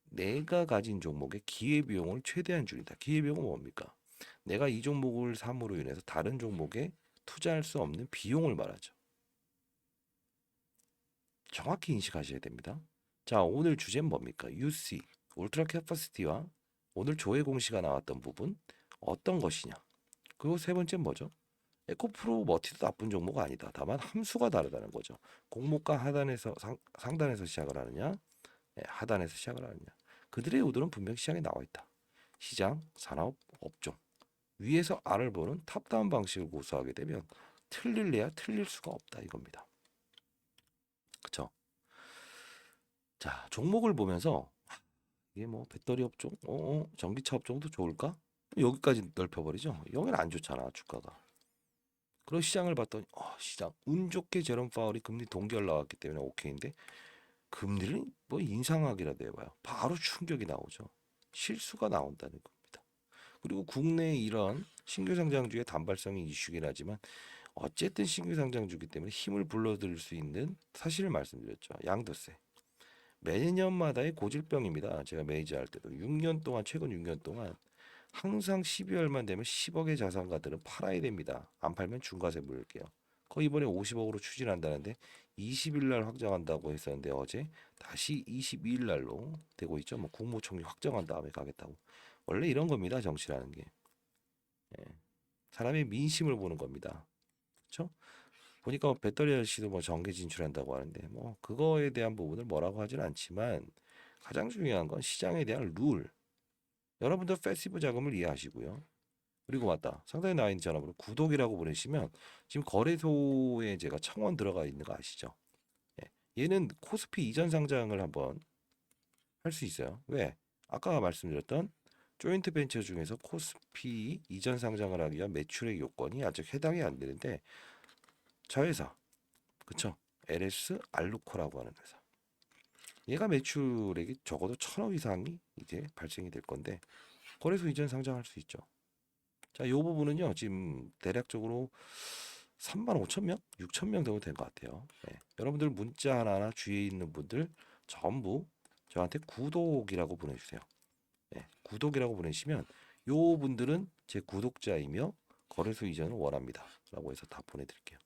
내가 가진 종목의 기회비용을 최대한 줄이다. 기회비용은 뭡니까? 내가 이 종목을 삼으로 인해서 다른 종목에 투자할 수 없는 비용을 말하죠. 정확히 인식하셔야 됩니다. 자, 오늘 주제는 뭡니까? UC, 울트라 캐퍼시티와 오늘 조회 공시가 나왔던 부분 어떤 것이냐? 그리고 세 번째는 뭐죠? 에코프로 머티도 나쁜 종목 아니다. 다만 함수가 다르다는 거죠. 공모가 하단에서 상단에서 시작을 하느냐, 하단에서 시작을 하느냐. 그들의 의도는 분명 시장에 나와 있다. 시장, 산업, 업종. 위에서 R을 보는 탑다운 방식을 고수하게 되면 틀릴래야 틀릴 수가 없다 이겁니다. 그쵸? 자, 종목을 보면서 이게 뭐 배터리 업종, 전기차 업종도 좋을까? 여기까지 넓혀버리죠. 여기는 안 좋잖아 주가가. 그런 시장을 봤더니 시장 운 좋게 제롬 파월이 금리 동결 나왔기 때문에 오케이인데 금리를 뭐 인상하기라도 해봐요. 바로 충격이 나오죠. 실수가 나온다는 겁니다. 그리고 국내 이런 신규 상장주의 단발성이 이슈긴 하지만 어쨌든 신규 상장주기 때문에 힘을 불러들일 수 있는 사실을 말씀드렸죠. 양도세. 매년마다의 고질병입니다. 제가 메이저 할 때도 6년 동안 최근 6년 동안 항상 12월만 되면 10억의 자산가들은 팔아야 됩니다. 안 팔면 중과세 물을게요. 거의 이번에 50억으로 추진한다는데 20일 날 확정한다고 했었는데 어제 다시 22일 날로 되고 있죠. 뭐 국무총리 확정한 다음에 가겠다고. 원래 이런 겁니다. 정치라는 게. 예. 사람의 민심을 보는 겁니다. 그렇죠? 보니까 배터리 아저씨도 뭐 정계 진출한다고 하는데 뭐 그거에 대한 부분을 뭐라고 하진 않지만 가장 중요한 건 시장에 대한 룰. 여러분들 패시브 자금을 이해하시고요. 그리고 맞다. 상단에 나와 있는 전화번호 구독이라고 보내시면 지금 거래소에 제가 청원 들어가 있는 거 아시죠? 예. 얘는 코스피 이전 상장을 한번 할 수 있어요. 왜? 아까 말씀드렸던 조인트 벤처 중에서 코스피 이전 상장을 하기 위한 매출액 요건이 아직 해당이 안 되는데 저 회사 그쵸? LS 알루코라고 하는 회사. 얘가 매출액이 적어도 1,000억 이상이 이제 발생이 될 건데 거래소 이전 상장할 수 있죠. 자, 이 부분은요 지금 대략적으로 3만 5천 명, 6천 명 정도 된 것 같아요. 네. 여러분들 문자 하나하나 주위에 있는 분들 전부 저한테 구독이라고 보내주세요. 네. 구독이라고 보내시면 요 분들은 제 구독자이며 거래소 이전을 원합니다.라고 해서 다 보내드릴게요.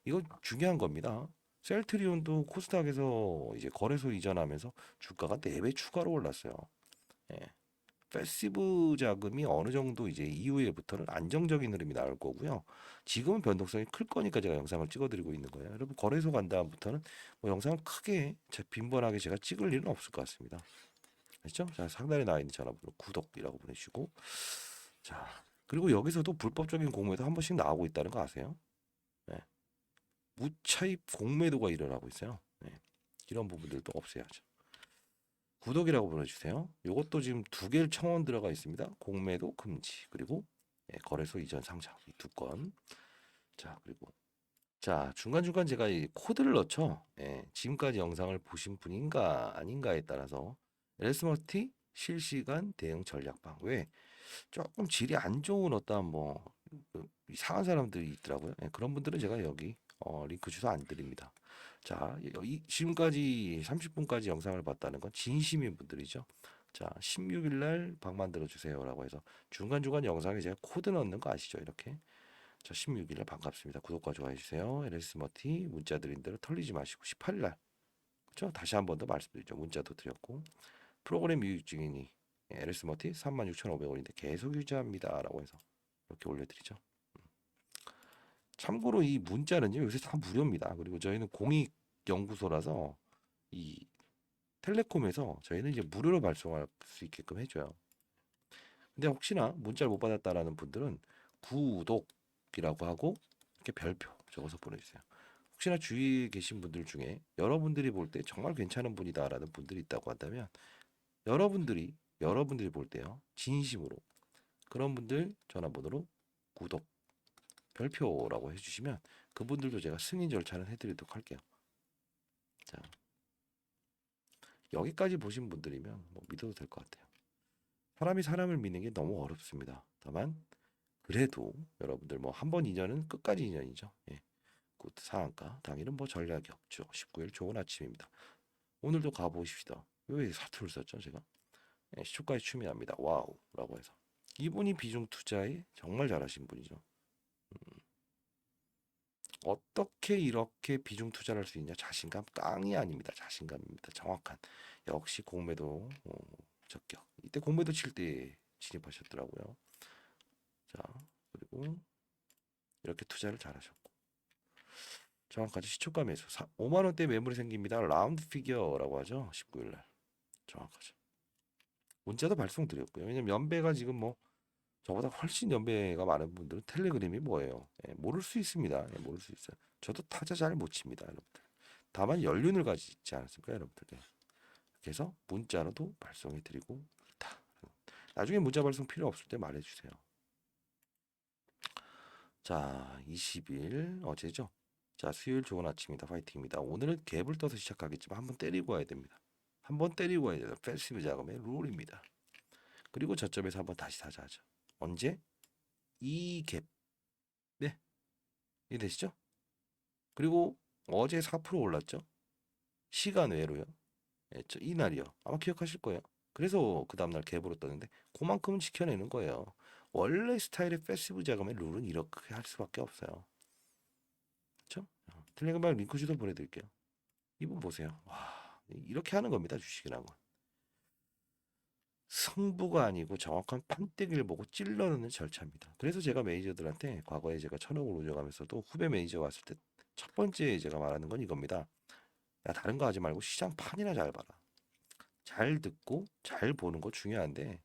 이거 중요한 겁니다. 셀트리온도 코스닥에서 이제 거래소 이전하면서 주가가 4배 추가로 올랐어요. 예. 패시브 자금이 어느 정도 이제 이후에부터는 안정적인 흐름이 나올 거고요. 지금은 변동성이 클 거니까 제가 영상을 찍어드리고 있는 거예요. 여러분 거래소 간 다음부터는 뭐 영상을 크게 빈번하게 제가 찍을 일은 없을 것 같습니다. 아시죠? 자, 상단에 나와 있는 전화번호 구독이라고 보내시고 자 그리고 여기서도 불법적인 공매도 한 번씩 나오고 있다는 거 아세요? 네. 무차입 공매도가 일어나고 있어요. 네. 이런 부분들도 없애야죠. 구독이라고 보내주세요. 이것도 지금 2개를 청원 들어가 있습니다. 공매도 금지 그리고 거래소 이전 상장 이 2건. 자 그리고 자 중간중간 제가 이 코드를 넣죠. 지금까지 영상을 보신 분인가 아닌가에 따라서 엘스머티 실시간 대응 전략방 왜 조금 질이 안 좋은 어떤 뭐 이상한 사람들이 있더라고요. 그런 분들은 제가 여기 링크 주소 안 드립니다. 자, 지금까지 30분까지 영상을 봤다는 건 진심인 분들이죠. 자, 16일 날 방 만들어 주세요라고 해서 중간중간 영상에 제가 코드 넣는 거 아시죠? 이렇게. 자, 16일 날 반갑습니다. 구독과 좋아해 주세요. LS 머티 문자 드린 대로 털리지 마시고 18일 날. 그렇죠? 다시 한 번 더 말씀드리죠. 문자도 드렸고 프로그램 유입 중이니 LS 머티 36,500원인데 계속 유지합니다라고 해서 이렇게 올려드리죠. 참고로 이 문자는요 요새 다 무료입니다. 그리고 저희는 공익 연구소라서 이 텔레콤에서 저희는 이제 무료로 발송할 수 있게끔 해줘요. 근데 혹시나 문자를 못 받았다라는 분들은 구독이라고 하고 이렇게 별표 적어서 보내주세요. 혹시나 주위에 계신 분들 중에 여러분들이 볼 때 정말 괜찮은 분이다라는 분들이 있다고 한다면 여러분들이 볼 때요 진심으로 그런 분들 전화번호로 구독 별표라고 해주시면 그분들도 제가 승인 절차는 해드리도록 할게요. 자 여기까지 보신 분들이면 뭐 믿어도 될 것 같아요. 사람이 사람을 믿는 게 너무 어렵습니다. 다만 그래도 여러분들 뭐 한 번 인연은 끝까지 인연이죠. 예. 굿 상한가 당일은 뭐 전략이 없죠. 19일 좋은 아침입니다. 오늘도 가보십시다. 왜 사투를 썼죠 제가? 예, 시초가에 추미합니다. 와우라고 해서 이분이 비중 투자에 정말 잘하신 분이죠. 어떻게 이렇게 비중 투자를 할 수 있냐? 자신감 깡이 아닙니다. 자신감입니다. 정확한 역시 공매도 적격. 이때 공매도 칠 때 진입하셨더라고요. 자 그리고 이렇게 투자를 잘하셨고 정확하죠. 시초가 매수 5만 원대 매물이 생깁니다. 라운드 피겨라고 하죠. 19일 날 정확하죠. 문자도 발송드렸고요. 왜냐면 연배가 지금 뭐 저보다 훨씬 연배가 많은 분들은 텔레그램이 뭐예요? 모를 수 있습니다. 모를 수 있어요. 저도 타자 잘 못 칩니다, 여러분들. 다만 연륜을 가지지 않았습니까, 여러분들? 그래서 문자로도 발송해드리고 있다. 나중에 문자 발송 필요 없을 때 말해주세요. 자, 20일 어제죠? 자, 수요일 좋은 아침입니다. 파이팅입니다. 오늘은 갭을 떠서 시작하겠지만 한번 때리고 와야 됩니다. 한번 때리고 와야 돼요. 패시브 자금의 룰입니다. 그리고 저점에서 한번 다시 사자 하죠. 언제? 이 갭. 네, 이해되시죠? 그리고 어제 4% 올랐죠? 시간 외로요. 예, 이날이요. 아마 기억하실 거예요. 그래서 그 다음날 갭으로 떴는데 그만큼은 지켜내는 거예요. 원래 스타일의 패시브 자금의 룰은 이렇게 할 수밖에 없어요. 그렇죠? 텔레그램 링크 주소 보내드릴게요. 이분 보세요. 와, 이렇게 하는 겁니다. 주식이라고. 승부가 아니고 정확한 판때기를 보고 찔러넣는 절차입니다. 그래서 제가 매니저들한테 과거에 제가 천억을 운영하면서도 후배 매니저 왔을 때 첫 번째 제가 말하는 건 이겁니다. 야, 다른 거 하지 말고 시장 판이나 잘 봐라. 잘 듣고 잘 보는 거 중요한데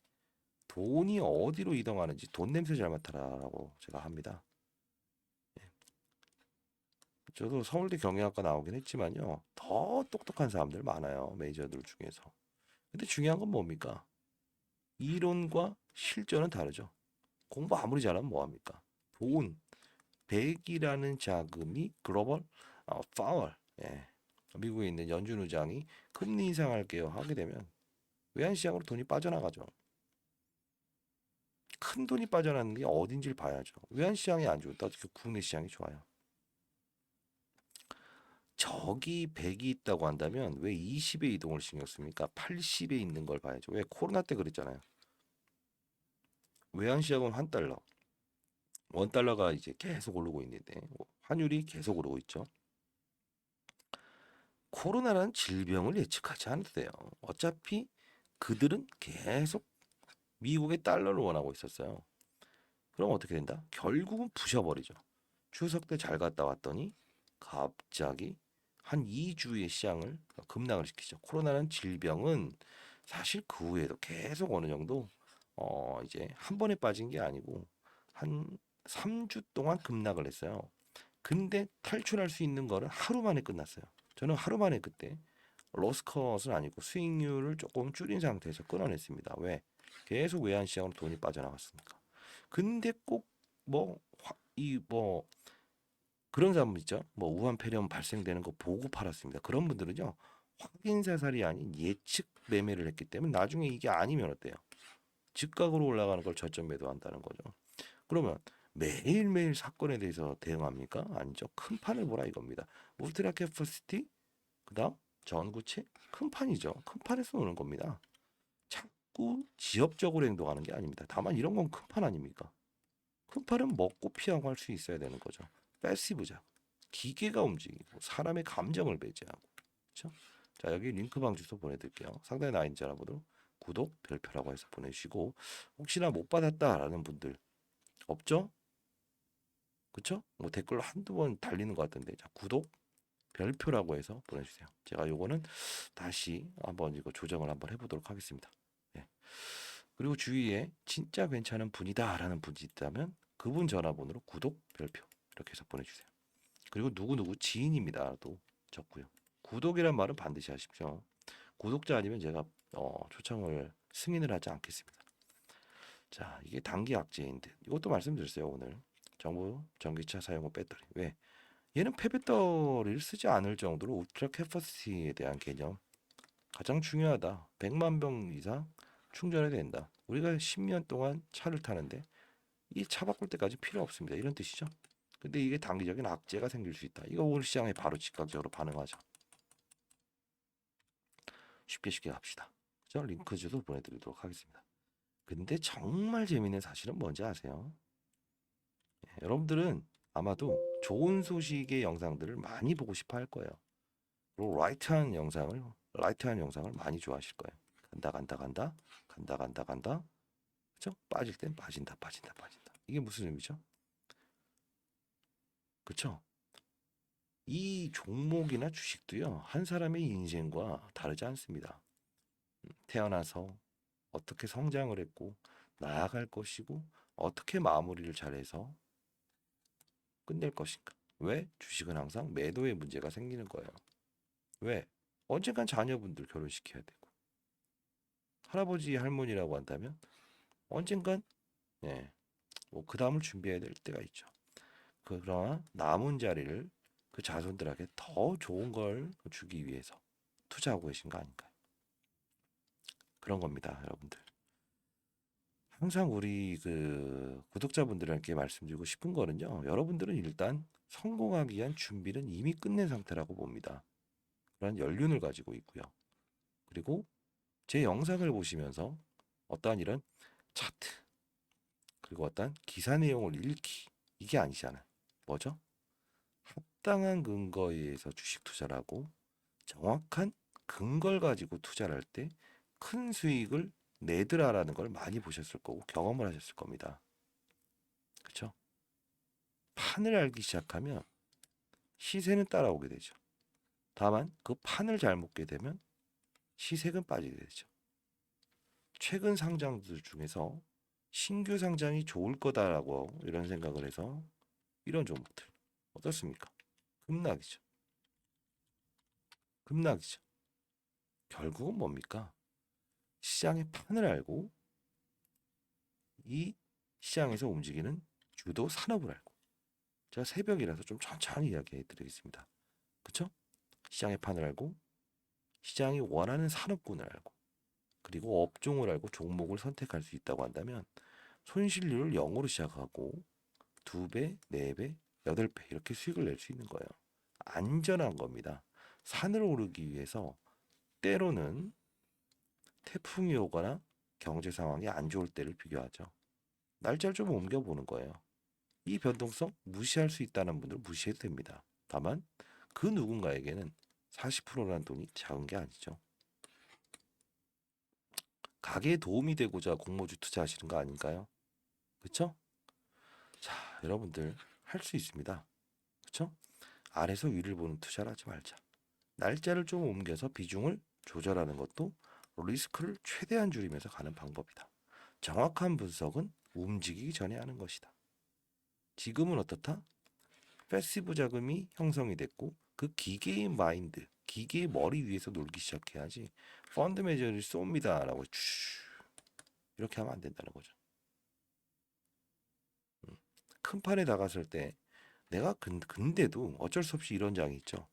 돈이 어디로 이동하는지 돈 냄새 잘 맡아라라고 제가 합니다. 예. 저도 서울대 경영학과 나오긴 했지만요. 더 똑똑한 사람들 많아요. 매니저들 중에서. 근데 중요한 건 뭡니까? 이론과 실전은 다르죠. 공부 아무리 잘하면 뭐합니까? 돈, 100이라는 자금이 글로벌 파월, 예. 미국에 있는 연준 의장이 금리 인상할게요 하게 되면 외환시장으로 돈이 빠져나가죠. 큰 돈이 빠져나가는 게 어딘지를 봐야죠. 외환시장이 안 좋다 어떻게 국내 시장이 좋아요? 저기 100이 있다고 한다면 왜 20에 이동을 신경 씁니까? 80에 있는 걸 봐야죠. 왜 코로나 때 그랬잖아요. 외환시장은 한 달러, 원 달러가 이제 계속 오르고 있는데 환율이 계속 오르고 있죠. 코로나라는 질병을 예측하지 않아도 돼요. 어차피 그들은 계속 미국의 달러를 원하고 있었어요. 그럼 어떻게 된다? 결국은 부셔버리죠. 추석 때 잘 갔다 왔더니 갑자기 한 2주의 시장을 급락을 시키죠. 코로나는 질병은 사실 그 후에도 계속 어느 정도 이제 한 번에 빠진 게 아니고 한 3주 동안 급락을 했어요. 근데 탈출할 수 있는 거는 하루 만에 끝났어요. 저는 하루 만에 그때 로스컷은 아니고 수익률을 조금 줄인 상태에서 끊어냈습니다. 왜? 계속 외환시장으로 돈이 빠져나갔으니까. 근데 꼭 뭐 이 뭐 그런 사람 있죠. 뭐 우한 폐렴 발생되는 거 보고 팔았습니다. 그런 분들은요. 확인 사살이 아닌 예측 매매를 했기 때문에 나중에 이게 아니면 어때요? 즉각으로 올라가는 걸 저점 매도한다는 거죠. 그러면 매일매일 사건에 대해서 대응합니까? 아니죠. 큰 판을 보라 이겁니다. 울트라 캐퍼시티 그다음 전구체 큰 판이죠. 큰 판에서 노는 겁니다. 자꾸 지엽적으로 행동하는 게 아닙니다. 다만 이런 건 큰 판 아닙니까? 큰 판은 먹고 피하고 할 수 있어야 되는 거죠. 패시브자. 기계가 움직이고 사람의 감정을 배제하고. 그렇죠? 자, 여기 링크방 주소 보내드릴게요. 상단에 나와 있는 전화번호 구독, 별표라고 해서 보내주시고 혹시나 못 받았다라는 분들 없죠? 그쵸? 뭐 댓글로 한두 번 달리는 것 같은데 자, 구독, 별표라고 해서 보내주세요. 제가 요거는 다시 한번 이거 조정을 한번 해보도록 하겠습니다. 예. 그리고 주위에 진짜 괜찮은 분이다라는 분이 있다면 그분 전화번호로 구독, 별표 이렇게 해서 보내주세요. 그리고 누구누구 지인입니다도 적고요. 구독이란 말은 반드시 하십시오. 구독자 아니면 제가 초청을 승인을 하지 않겠습니다. 자, 이게 단기 악재인데 이것도 말씀드렸어요 오늘. 정부 전기차 사용후 배터리 왜? 얘는 폐배터리를 쓰지 않을 정도로 울트라 캐퍼시티에 대한 개념 가장 중요하다. 100만 병 이상 충전이 된다. 우리가 10년 동안 차를 타는데 이 차 바꿀 때까지 필요 없습니다. 이런 뜻이죠. 근데 이게 단기적인 악재가 생길 수 있다. 이거 오늘 시장에 바로 즉각적으로 반응하죠. 쉽게 갑시다. 그죠? 링크 주소 보내드리도록 하겠습니다. 근데 정말 재밌는 사실은 뭔지 아세요? 여러분들은 아마도 좋은 소식의 영상들을 많이 보고 싶어 할 거예요. 그리고 라이트한 영상을 많이 좋아하실 거예요. 간다. 그죠? 빠질 땐 빠진다. 이게 무슨 의미죠? 그쵸? 이 종목이나 주식도요, 한 사람의 인생과 다르지 않습니다. 태어나서 어떻게 성장을 했고, 나아갈 것이고, 어떻게 마무리를 잘해서 끝낼 것인가. 왜? 주식은 항상 매도에 문제가 생기는 거예요. 왜? 언젠간 자녀분들 결혼시켜야 되고, 할아버지, 할머니라고 한다면 언젠간 예, 뭐 그 다음을 준비해야 될 때가 있죠. 그러나 남은 자리를 그 자손들에게 더 좋은 걸 주기 위해서 투자하고 계신 거 아닌가요? 그런 겁니다, 여러분들. 항상 우리 그 구독자분들에게 말씀드리고 싶은 거는요. 여러분들은 일단 성공하기 위한 준비는 이미 끝낸 상태라고 봅니다. 그런 연륜을 가지고 있고요. 그리고 제 영상을 보시면서 어떠한 이런 차트 그리고 어떠한 기사 내용을 읽기 이게 아니잖아요. 뭐죠? 합당한 근거에 의해서 주식 투자를 하고 정확한 근거를 가지고 투자를 할 때 큰 수익을 내더라라는 걸 많이 보셨을 거고 경험을 하셨을 겁니다. 그렇죠? 판을 알기 시작하면 시세는 따라오게 되죠. 다만 그 판을 잘못 게 되면 시세는 빠지게 되죠. 최근 상장들 중에서 신규 상장이 좋을 거다라고 이런 생각을 해서 이런 종목들 어떻습니까? 급락이죠. 급락이죠. 결국은 뭡니까? 시장의 판을 알고 이 시장에서 움직이는 주도 산업을 알고 제가 새벽이라서 좀 천천히 이야기해 드리겠습니다. 그렇죠? 시장의 판을 알고 시장이 원하는 산업군을 알고 그리고 업종을 알고 종목을 선택할 수 있다고 한다면 손실률을 0으로 시작하고 2배, 4배, 8배 이렇게 수익을 낼 수 있는 거예요. 안전한 겁니다. 산을 오르기 위해서 때로는 태풍이 오거나 경제 상황이 안 좋을 때를 비교하죠. 날짜를 좀 옮겨보는 거예요. 이 변동성 무시할 수 있다는 분들 무시해도 됩니다. 다만 그 누군가에게는 40%라는 돈이 작은 게 아니죠. 가게에 도움이 되고자 공모주 투자하시는 거 아닌가요? 그쵸? 자, 여러분들 할 수 있습니다. 그쵸? 아래서 위를 보는 투자를 하지 말자. 날짜를 좀 옮겨서 비중을 조절하는 것도 리스크를 최대한 줄이면서 가는 방법이다. 정확한 분석은 움직이기 전에 하는 것이다. 지금은 어떻다? 패시브 자금이 형성이 됐고 그 기계의 마인드, 기계의 머리 위에서 놀기 시작해야지 펀드 매저를 쏩니다라고 이렇게 하면 안 된다는 거죠. 큰 판에 나갔을 때 내가 근데도 어쩔 수 없이 이런 장이 있죠.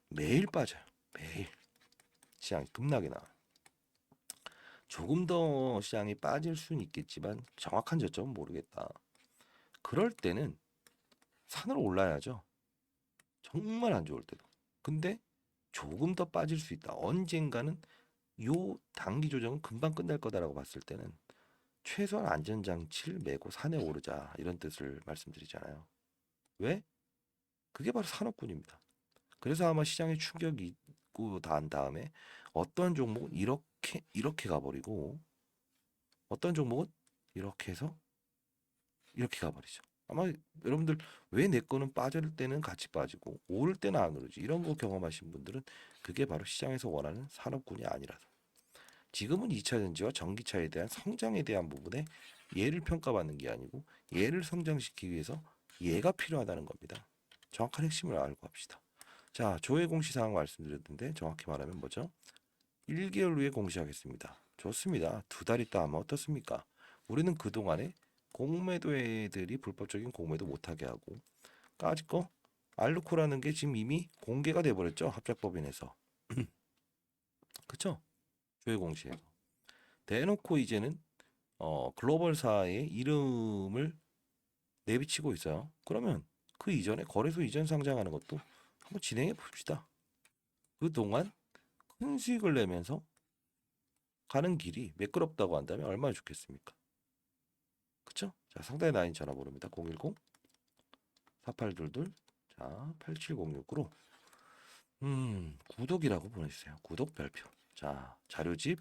매일 빠져요. 매일 시장이 급락이 나. 조금 더 시장이 빠질 수는 있겠지만 정확한 저점은 모르겠다. 그럴 때는 산으로 올라야죠. 정말 안 좋을 때도. 근데 조금 더 빠질 수 있다. 언젠가는 요 단기 조정은 금방 끝날 거다라고 봤을 때는 최소한 안전장치를 메고 산에 오르자 이런 뜻을 말씀드리잖아요. 왜? 그게 바로 산업군입니다. 그래서 아마 시장에 충격이 있고 난 다음에 어떤 종목은 이렇게 가버리고 어떤 종목은 이렇게 해서 이렇게 가버리죠. 아마 여러분들 왜 내 거는 빠질 때는 같이 빠지고 오를 때는 안 오르지 이런 거 경험하신 분들은 그게 바로 시장에서 원하는 산업군이 아니라서 지금은 2차 전지와 전기차에 대한 성장에 대한 부분에 얘를 평가받는 게 아니고 얘를 성장시키기 위해서 얘가 필요하다는 겁니다. 정확한 핵심을 알고 합시다. 자, 조회 공시 사항 말씀드렸는데 정확히 말하면 뭐죠? 1개월 후에 공시하겠습니다. 좋습니다. 2달 있다 하면 어떻습니까? 우리는 그동안에 공매도애들이 불법적인 공매도 못하게 하고 까짓 거 알루코라는 게 지금 이미 공개가 돼버렸죠. 합작법인에서. 그쵸? 조회 공시에서. 대놓고 이제는 글로벌사의 이름을 내비치고 있어요. 그러면 그 이전에 거래소 이전 상장하는 것도 한번 진행해 봅시다. 그동안 큰 수익을 내면서 가는 길이 매끄럽다고 한다면 얼마나 좋겠습니까? 그쵸? 자, 상단에 나인 전화번호입니다. 010 4822 자, 8706으로 구독이라고 보내주세요. 구독 별표. 자, 자료집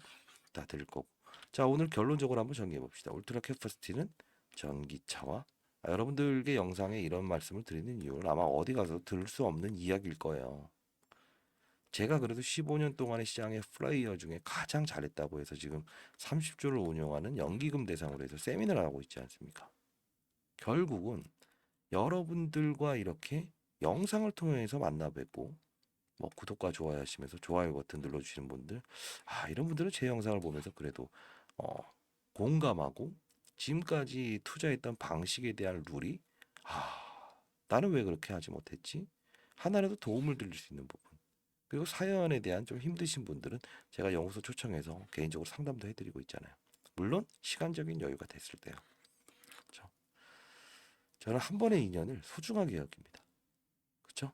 다 드릴 거고. 자, 오늘 결론적으로 한번 정리해 봅시다. 울트라 캐퍼시티는 전기차와 여러분들께 영상에 이런 말씀을 드리는 이유는 아마 어디 가서 들을 수 없는 이야기일 거예요. 제가 그래도 15년 동안의 시장의 플레이어 중에 가장 잘했다고 해서 지금 30조를 운용하는 연기금 대상으로 해서 세미나를 하고 있지 않습니까? 결국은 여러분들과 이렇게 영상을 통해서 만나 뵙고 뭐 구독과 좋아요 하시면서 좋아요 버튼 눌러주시는 분들 이런 분들은 제 영상을 보면서 그래도 어, 공감하고 지금까지 투자했던 방식에 대한 룰이 나는 왜 그렇게 하지 못했지? 하나라도 도움을 드릴 수 있는 부분. 그리고 사연에 대한 좀 힘드신 분들은 제가 연구소 초청해서 개인적으로 상담도 해드리고 있잖아요. 물론 시간적인 여유가 됐을 때요. 그렇죠? 저는 한 번의 인연을 소중하게 여깁니다. 그렇죠?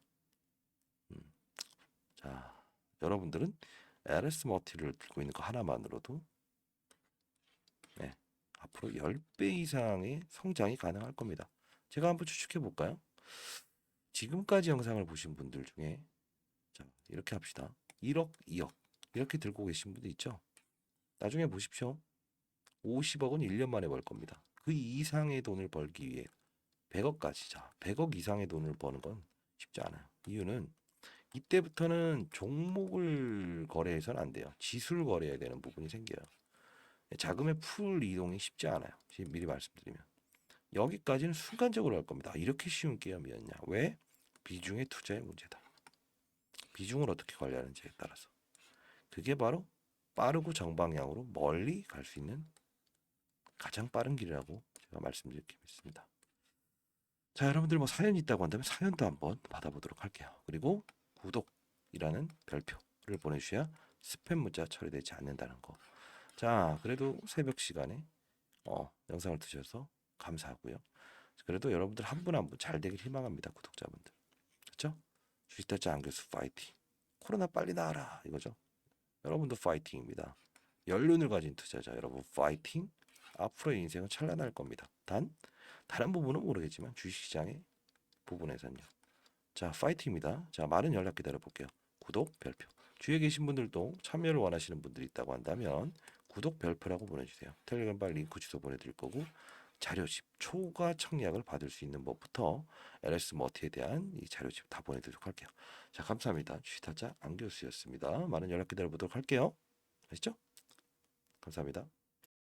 자, 여러분들은 LS 머티를 들고 있는 거 하나만으로도 네, 앞으로 10배 이상의 성장이 가능할 겁니다. 제가 한번 추측해 볼까요? 지금까지 영상을 보신 분들 중에 자, 이렇게 합시다. 1억, 2억 이렇게 들고 계신 분들 있죠? 나중에 보십시오. 50억은 1년 만에 벌 겁니다. 그 이상의 돈을 벌기 위해 100억까지 자, 100억 이상의 돈을 버는 건 쉽지 않아요. 이유는 이때부터는 종목을 거래해서는 안 돼요. 지수를 거래해야 되는 부분이 생겨요. 자금의 풀 이동이 쉽지 않아요. 지금 미리 말씀드리면. 여기까지는 순간적으로 할 겁니다. 이렇게 쉬운 게임이었냐? 왜? 비중의 투자의 문제다. 비중을 어떻게 관리하는지에 따라서. 그게 바로 빠르고 정방향으로 멀리 갈 수 있는 가장 빠른 길이라고 제가 말씀드리겠습니다. 자, 여러분들 뭐 사연이 있다고 한다면 사연도 한번 받아보도록 할게요. 그리고 구독이라는 별표를 보내주셔야 스팸 문자 처리되지 않는다는 거. 자, 그래도 새벽 시간에 영상을 드셔서 감사하고요. 그래도 여러분들 한 분 한 분 잘 되길 희망합니다. 구독자분들. 그렇죠? 주식타짜 안교수 파이팅. 코로나 빨리 나와라 이거죠. 여러분도 파이팅입니다. 연륜을 가진 투자자 여러분 파이팅. 앞으로의 인생은 찬란할 겁니다. 다른 부분은 모르겠지만 주식시장의 부분에서는요. 자, 파이팅입니다. 자, 많은 연락 기다려 볼게요. 구독, 별표. 주위에 계신 분들도 참여를 원하시는 분들이 있다고 한다면 구독, 별표라고 보내주세요. 텔레그램 빨리 링크 주소 보내드릴 거고 자료집, 초과 청약을 받을 수 있는 법부터 LS 머티에 대한 이 자료집 다 보내드리도록 할게요. 자, 감사합니다. 주식타짜 안교수였습니다. 많은 연락 기다려 보도록 할게요. 아시죠? 감사합니다.